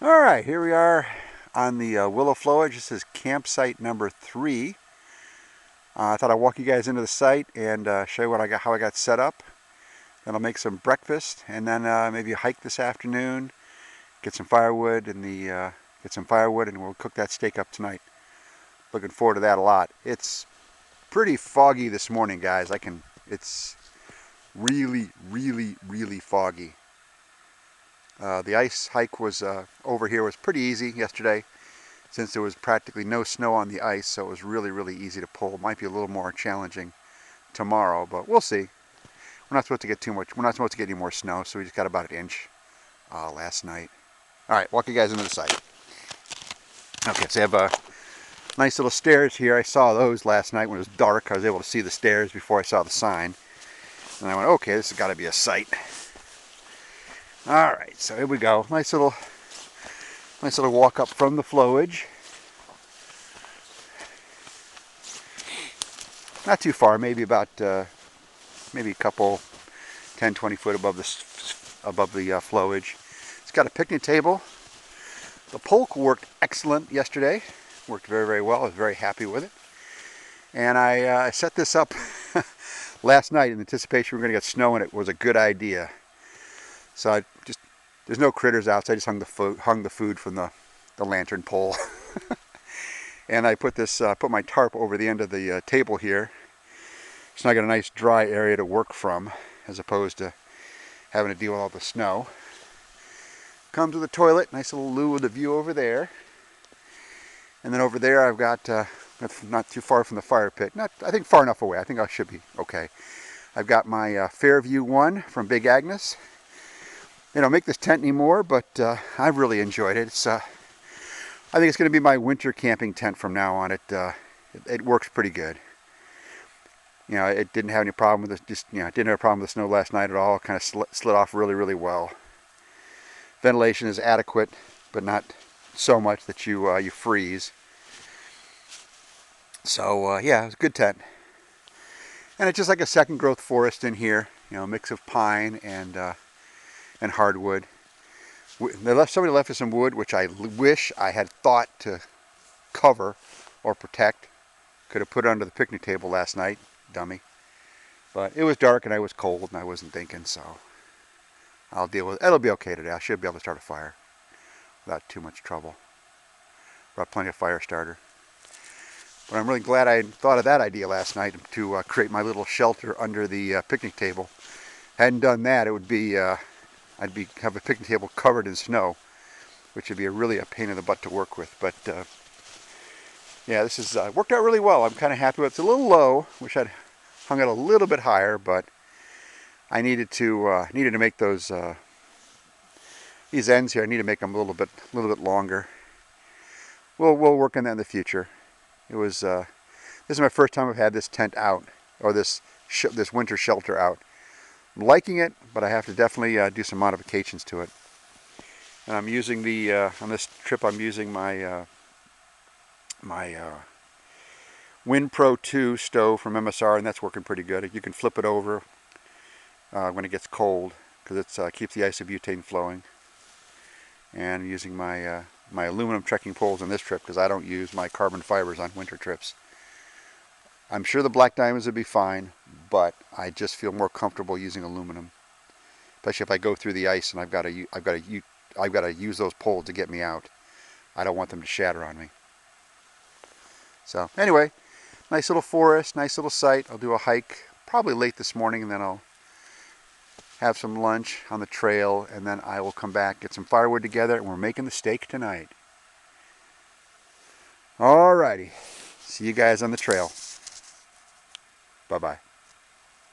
Alright, here we are on the Willow Flowage. This is campsite number 3. I thought I'd walk you guys into the site and show you how I got set up. Then I'll make some breakfast and then maybe a hike this afternoon. Get some firewood and we'll cook that steak up tonight. Looking forward to that a lot. It's pretty foggy this morning, guys. It's really foggy. The ice hike was over here was pretty easy yesterday, since there was practically no snow on the ice, so it was really easy to pull. It might be a little more challenging tomorrow, but we'll see. We're not supposed to get too much. We're not supposed to get any more snow, so we just got about an inch last night. All right, walk you guys into the site. Okay, so I have a nice little stairs here. I saw those last night when it was dark. I was able to see the stairs before I saw the sign, and I went, okay, this has got to be a site. Alright, so here we go. Nice little walk up from the flowage. Not too far, maybe about maybe a couple 10-20 foot above the flowage. It's got a picnic table. The polk worked excellent yesterday. Worked very well. I was very happy with it. And I set this up last night in anticipation we were going to get snow, and it was a good idea. So there's no critters out, so I just hung the food from the lantern pole. And I put my tarp over the end of the table here. So now I got a nice dry area to work from, as opposed to having to deal with all the snow. Comes with a toilet, nice little loo with a view over there. And then over there I've got, not too far from the fire pit, I think far enough away, I think I should be okay. I've got my Fairview 1 from Big Agnes. They don't make this tent anymore, but I've really enjoyed it. I think it's going to be my winter camping tent from now on. It works pretty good. You know, it didn't have any problem with it. It didn't have a problem with the snow last night at all. It kind of slid off really well. Ventilation is adequate, but not so much that you freeze. So yeah, it's a good tent. And it's just like a second growth forest in here. You know, a mix of pine and hardwood. Somebody left us some wood, which I wish I had thought to cover or protect. Could have put it under the picnic table last night, dummy. But it was dark and I was cold and I wasn't thinking, so I'll deal with it. It'll be okay today. I should be able to start a fire without too much trouble. Brought plenty of fire starter. But I'm really glad I thought of that idea last night to create my little shelter under the picnic table. Hadn't done that, it would be have a picnic table covered in snow, which would be really a pain in the butt to work with. But yeah, this has worked out really well. I'm kind of happy with it. It's a little low. Wish I'd hung it a little bit higher, but I needed to make those these ends here. I need to make them a little bit longer. We'll work on that in the future. It was this is my first time I've had this tent out, or this winter shelter out. I'm liking it, but I have to definitely do some modifications to it. And I'm using on this trip I'm using my Wind Pro 2 stove from MSR, and that's working pretty good. You can flip it over when it gets cold, because it keeps the isobutane flowing. And I'm using my my aluminum trekking poles on this trip, because I don't use my carbon fibers on winter trips. I'm sure the black diamonds would be fine, but I just feel more comfortable using aluminum, especially if I go through the ice and I've got to use those poles to get me out. I don't want them to shatter on me. So anyway, nice little forest, nice little site. I'll do a hike probably late this morning, and then I'll have some lunch on the trail, and then I will come back, get some firewood together, and we're making the steak tonight. Alrighty, see you guys on the trail. Bye-bye.